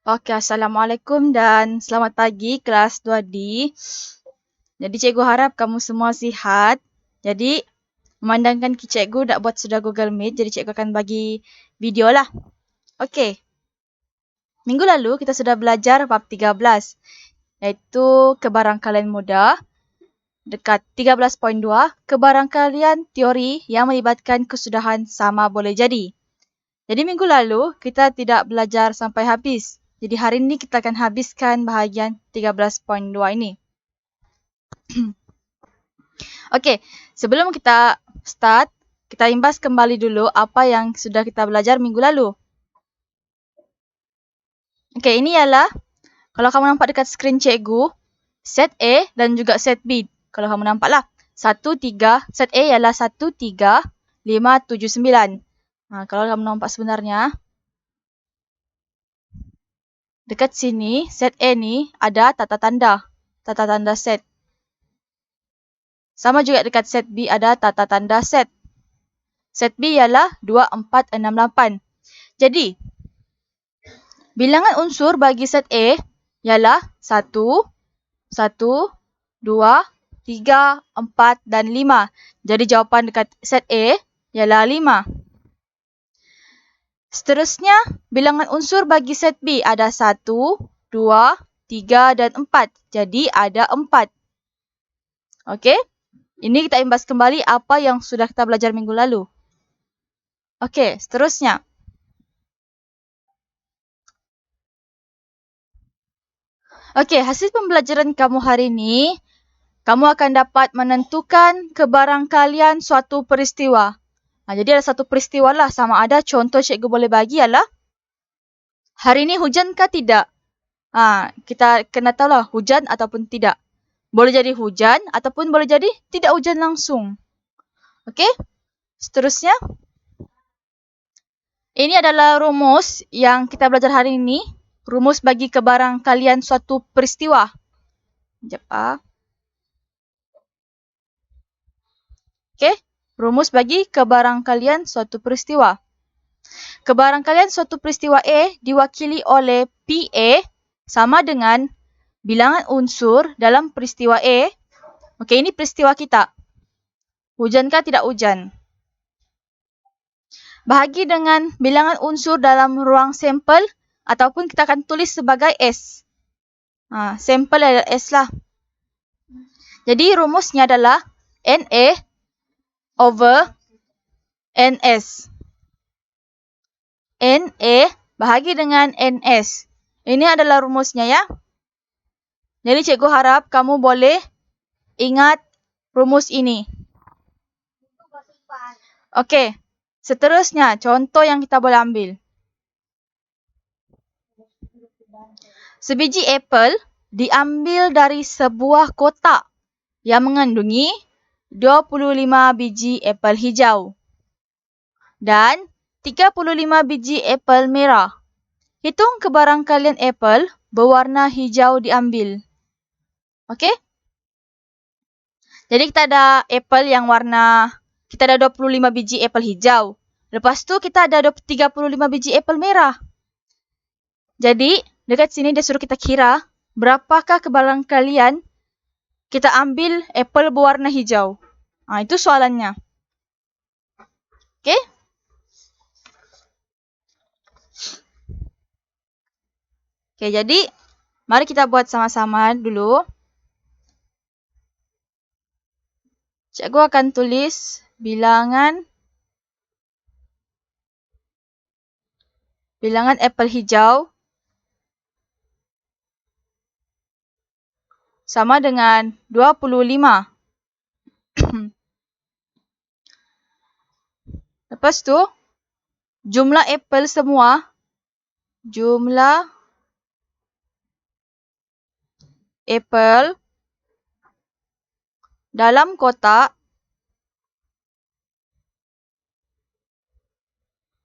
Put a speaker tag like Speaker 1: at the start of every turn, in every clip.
Speaker 1: Oke, Assalamualaikum dan selamat pagi kelas 2D. Jadi cikgu harap kamu semua sihat. Jadi memandangkan cikgu dah buat sudah Google Meet, jadi cikgu akan bagi video lah. Okey. Minggu lalu kita sudah belajar bab 13, iaitu kebarangkalian mudah. Dekat 13.2, kebarangkalian teori yang melibatkan kesudahan sama boleh jadi. Jadi minggu lalu kita tidak belajar sampai habis. Jadi hari ini kita akan habiskan bahagian 13.2 ini. Okey, sebelum kita start, kita imbas kembali dulu apa yang sudah kita belajar minggu lalu. Okey, ini ialah, kalau kamu nampak dekat skrin cikgu, set A dan juga set B. Kalau kamu nampaklah. 1, 3, set A ialah 1, 3, 5, 7, 9. Kalau kamu nampak sebenarnya, dekat sini, set A ni ada tata tanda set. Sama juga dekat set B ada tata tanda set. Set B ialah 2, 4, 6, 8. Jadi, bilangan unsur bagi set A ialah 1, 1, 2, 3, 4 dan 5. Jadi jawapan dekat set A ialah 5. Seterusnya, bilangan unsur bagi set B ada 1, 2, 3 dan 4. Jadi ada 4. Okey? Ini kita imbas kembali apa yang sudah kita belajar minggu lalu. Okey, seterusnya. Okey, hasil pembelajaran kamu hari ini, kamu akan dapat menentukan kebarangkalian suatu peristiwa. Jadi ada satu peristiwa lah, sama ada contoh cikgu boleh bagi ialah, hari ini hujan ke tidak? Kita kena tahu lah hujan ataupun tidak. Boleh jadi hujan ataupun boleh jadi tidak hujan langsung. Okey? Seterusnya. Ini adalah rumus yang kita belajar hari ini. Rumus bagi kebarangkalian suatu peristiwa. Sekejap. Okey? Rumus bagi kebarangkalian suatu peristiwa. Kebarangkalian suatu peristiwa A diwakili oleh PA sama dengan bilangan unsur dalam peristiwa A. Okey, ini peristiwa kita. Hujankah tidak hujan? Bahagi dengan bilangan unsur dalam ruang sampel ataupun kita akan tulis sebagai S. Sampel adalah S lah. Jadi rumusnya adalah NA over NS. NA bahagi dengan NS. Ini adalah rumusnya ya. Jadi cikgu harap kamu boleh ingat rumus ini. Okey. Seterusnya, contoh yang kita boleh ambil. Sebiji apel diambil dari sebuah kotak yang mengandungi 25 biji apel hijau dan 35 biji apel merah. Hitung kebarangkalian apel berwarna hijau diambil. Okey? Jadi kita ada apel yang warna, kita ada 25 biji apel hijau. Lepas tu kita ada 35 biji apel merah. Jadi dekat sini dia suruh kita kira berapakah kebarangkalian kita ambil apel berwarna hijau. Itu soalannya. Okey? Okey, jadi mari kita buat sama-sama dulu. Cikgu akan tulis bilangan apel hijau sama dengan 25. Lepas tu, jumlah apel semua, jumlah apel dalam kotak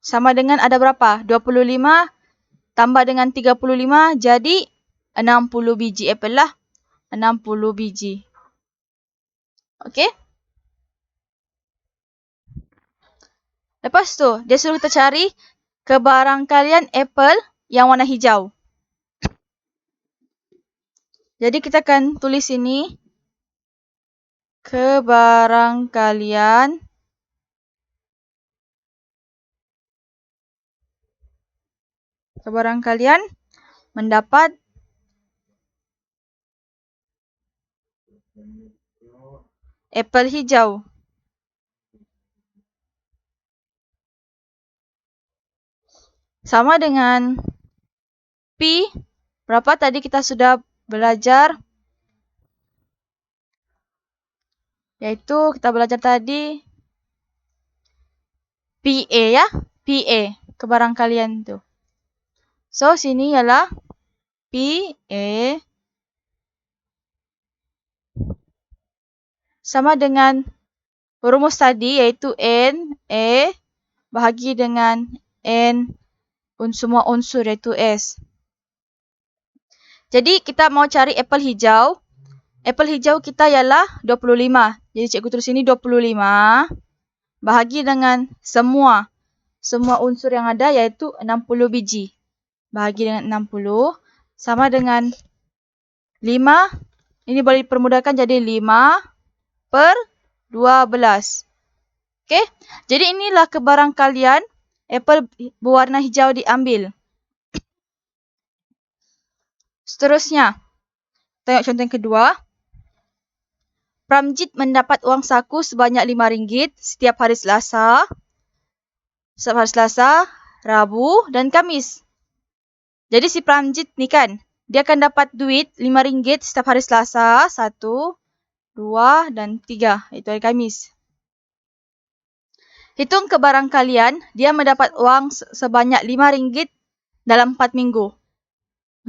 Speaker 1: sama dengan ada berapa? 25 tambah dengan 35 jadi 60 biji apel lah. 60 biji. Okey? Lepas tu, dia suruh kita cari kebarangkalian apel yang warna hijau. Jadi kita akan tulis ini. Kebarangkalian mendapat apel hijau. Sama dengan P. Berapa tadi kita sudah belajar? Yaitu kita belajar tadi PA ya. PA. Kebarangkalian itu. So, sini ialah PA sama dengan rumus tadi yaitu N, E bahagi dengan N semua unsur yaitu S. Jadi kita mau cari apel hijau. Apel hijau kita ialah 25. Jadi cikgu tulis sini 25 bahagi dengan semua unsur yang ada yaitu 60 biji. Bahagi dengan 60 sama dengan 5. Ini boleh dipermudahkan jadi 5/12. Okey. Jadi inilah kebarangkalian apel berwarna hijau diambil. Seterusnya, tengok contoh yang kedua. Pramjit mendapat uang saku sebanyak RM5 setiap hari Selasa, Rabu dan Khamis. Jadi si Pramjit ni kan, dia akan dapat duit RM5 setiap hari Selasa, 1, 2 dan 3. Itu hari Khamis. Hitung kebarangkalian, dia mendapat uang sebanyak RM5 dalam 4 minggu.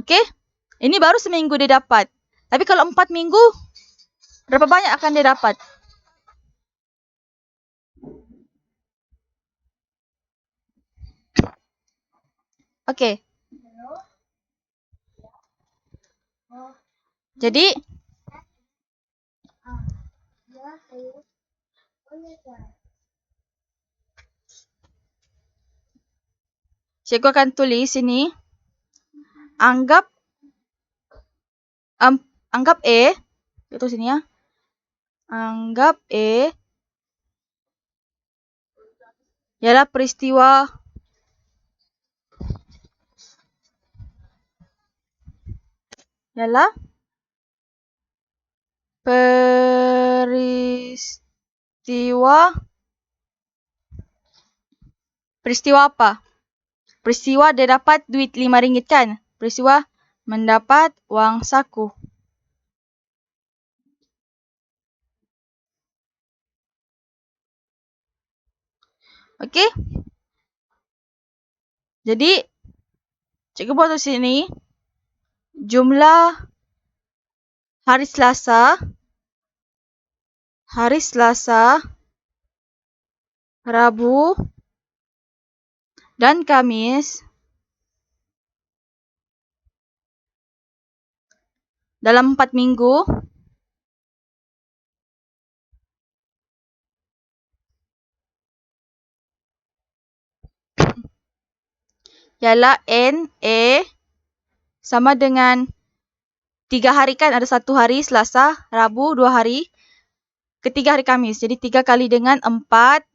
Speaker 1: Okey? Ini baru seminggu dia dapat. Tapi kalau 4 minggu, berapa banyak akan dia dapat? Okey. Jadi, cikgu akan tulis sini. Anggap E. Itu sini ya. Anggap E ialah peristiwa peristiwa apa? Peristiwa dia dapat duit RM5 kan? Peristiwa mendapat uang saku. Okey? Jadi, cikgu buat di sini. Jumlah hari Selasa, Rabu dan Khamis dalam 4 minggu ialah N, E sama dengan 3 hari kan? Ada 1 hari Selasa, Rabu, 2 hari. Ketiga hari Khamis. Jadi 3 kali dengan 4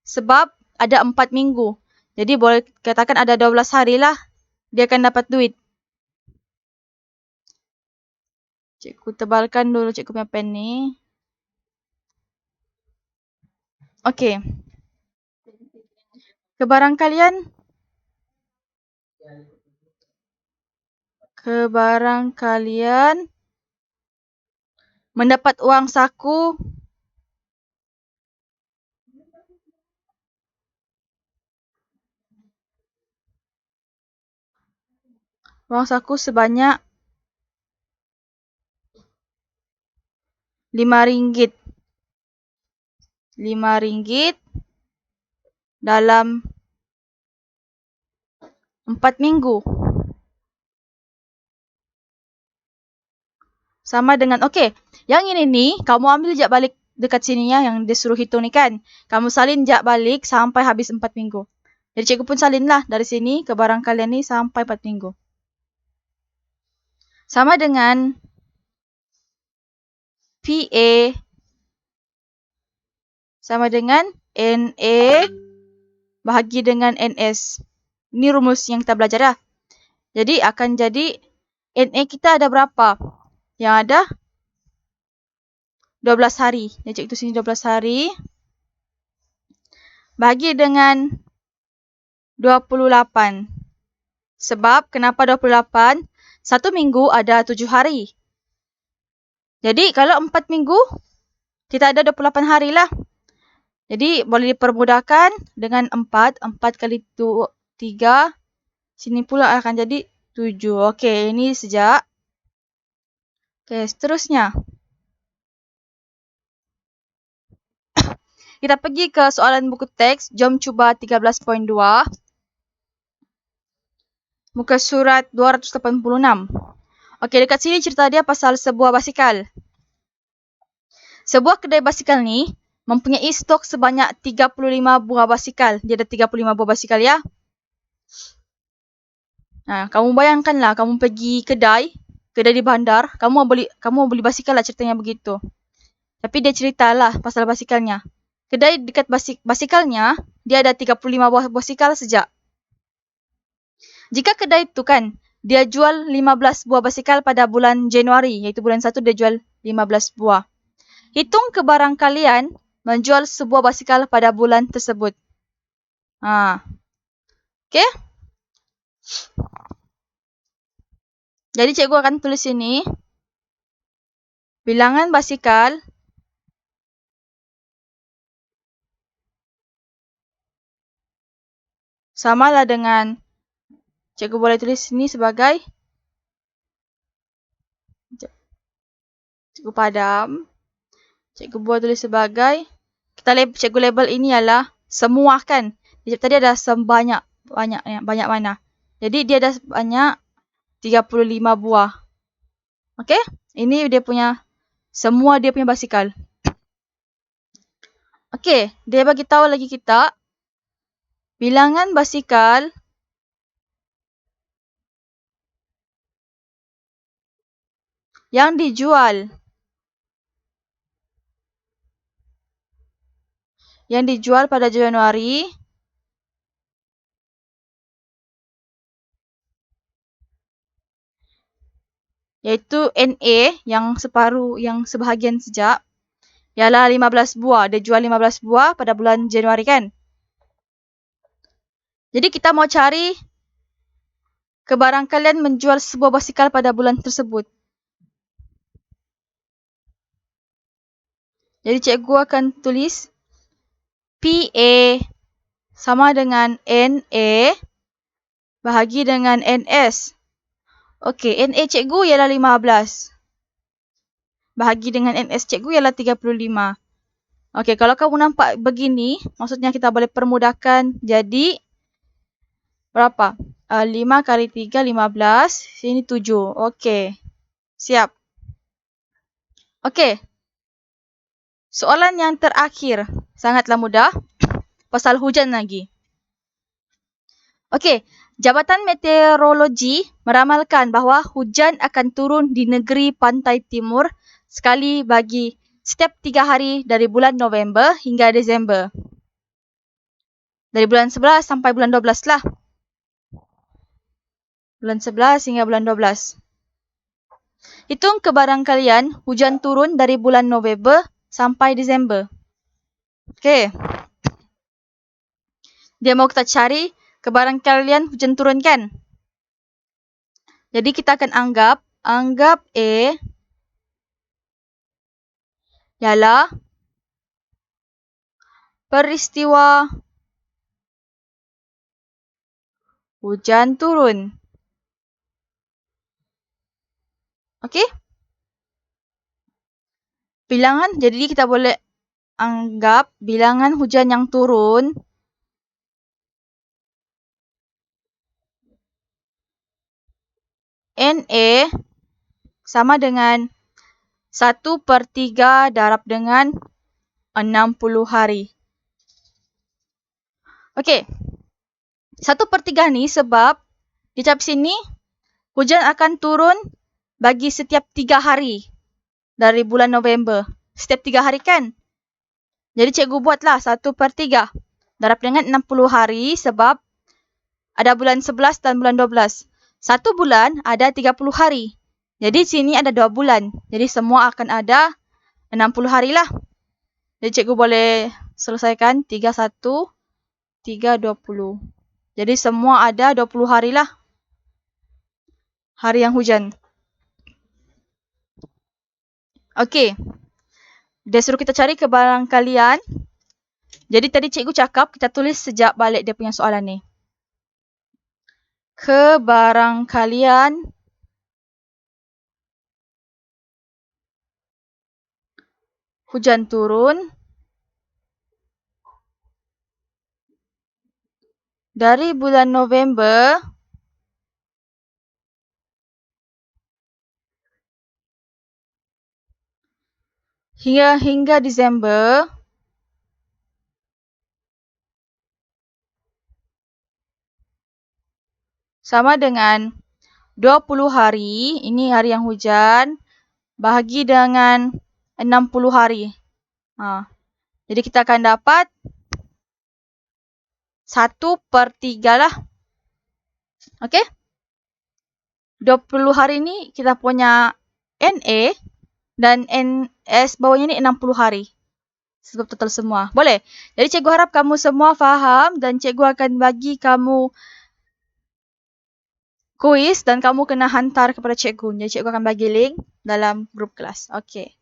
Speaker 1: sebab ada 4 minggu. Jadi boleh katakan ada 12 hari lah dia akan dapat duit. Cikgu tebalkan dulu cikgu punya pen ni. Okey. Kebarangkalian mendapat uang saku sebanyak RM5. RM5 dalam 4 minggu. Sama dengan, okey. Yang ini ni, kamu ambil jap balik dekat sini ya, yang dia suruh hitung ni kan. Kamu salin jap balik sampai habis 4 minggu. Jadi cikgu pun salin lah dari sini ke barangkalian ni sampai 4 minggu. Sama dengan PA sama dengan NA bahagi dengan NS. Ini rumus yang kita belajar ya. Jadi akan jadi NA kita ada berapa? Yang ada 12 hari. Saya cek itu sini 12 hari. Bahagi dengan 28. Sebab kenapa 28? 1 minggu ada 7 hari. Jadi kalau 4 minggu, kita ada 28 hari lah. Jadi boleh dipermudahkan dengan 4. 4 kali 3. Sini pula akan jadi 7. Okey, ini sejak. Okey, seterusnya. Kita pergi ke soalan buku teks. Jom cuba 13.2. Muka surat 286. Okey, dekat sini cerita dia pasal sebuah basikal. Sebuah kedai basikal ni mempunyai stok sebanyak 35 buah basikal. Dia ada 35 buah basikal ya. Nah, kamu bayangkanlah kamu pergi kedai di bandar, kamu beli basikal lah, ceritanya begitu. Tapi dia ceritalah pasal basikalnya. Kedai dekat basikalnya, dia ada 35 buah basikal sejak. Jika kedai itu kan, dia jual 15 buah basikal pada bulan Januari, iaitu bulan 1 dia jual 15 buah. Hitung kebarang kalian menjual sebuah basikal pada bulan tersebut. Okey? Jadi cikgu akan tulis sini. Bilangan basikal samalah dengan, cikgu boleh tulis sini sebagai, cikgu padam. Cikgu boleh tulis sebagai, cikgu label ini ialah semua kan. Tadi ada sebanyak, banyak mana. Jadi dia ada banyak 35 buah. Okey? Ini dia punya, semua dia punya basikal. Okey, dia bagi tahu lagi kita bilangan basikal yang dijual pada Januari iaitu NA yang separuh, yang sebahagian sejak, ialah 15 buah. Dia jual 15 buah pada bulan Januari kan. Jadi kita mau cari kebarang kalian menjual sebuah basikal pada bulan tersebut. Jadi cikgu akan tulis PA sama dengan NA bahagi dengan NS. Okey, NA cikgu ialah 15. Bahagi dengan NS cikgu ialah 35. Okey, kalau kamu nampak begini, maksudnya kita boleh permudahkan jadi berapa? 5 kali 3, 15. Sini 7. Okey, siap. Okey. Soalan yang terakhir. Sangatlah mudah. Pasal hujan lagi. Okey. Jabatan Meteorologi meramalkan bahawa hujan akan turun di negeri pantai timur sekali bagi setiap 3 hari dari bulan November hingga Disember. Dari bulan 11 sampai bulan 12 lah. Bulan 11 hingga bulan 12. Hitung kebarang kalian hujan turun dari bulan November sampai Disember. Okey. Dia mau kita cari kebarang kalian hujan turun kan? Jadi kita akan anggap A ialah peristiwa hujan turun. Okey? Bilangan, jadi kita boleh anggap bilangan hujan yang turun NA sama dengan 1/3 darab dengan 60 hari. Okey. 1/3 ni sebab di cap sini hujan akan turun bagi setiap 3 hari. dari bulan November. Setiap 3 hari kan? Jadi cikgu buatlah 1/3. Darab dengan 60 hari sebab ada bulan 11 dan bulan 12. Satu bulan ada 30 hari. Jadi sini ada 2 bulan. Jadi semua akan ada 60 hari lah. Jadi cikgu boleh selesaikan 31, 3, 20. Jadi semua ada 20 hari lah. Hari yang hujan. Okey. Dia suruh kita cari kebarangkalian. Jadi tadi cikgu cakap kita tulis sejak balik dia punya soalan ni. Kebarangkalian hujan turun dari bulan November hingga Disember sama dengan 20 hari, ini hari yang hujan, bahagi dengan 60 hari. Jadi kita akan dapat 1/3 lah. Okey? 20 hari ni kita punya NA dan NS bawahnya ni 60 hari. Sebab total semua. Boleh? Jadi cikgu harap kamu semua faham dan cikgu akan bagi kamu kuis dan kamu kena hantar kepada cikgu. Jadi cikgu akan bagi link dalam grup kelas. Okey.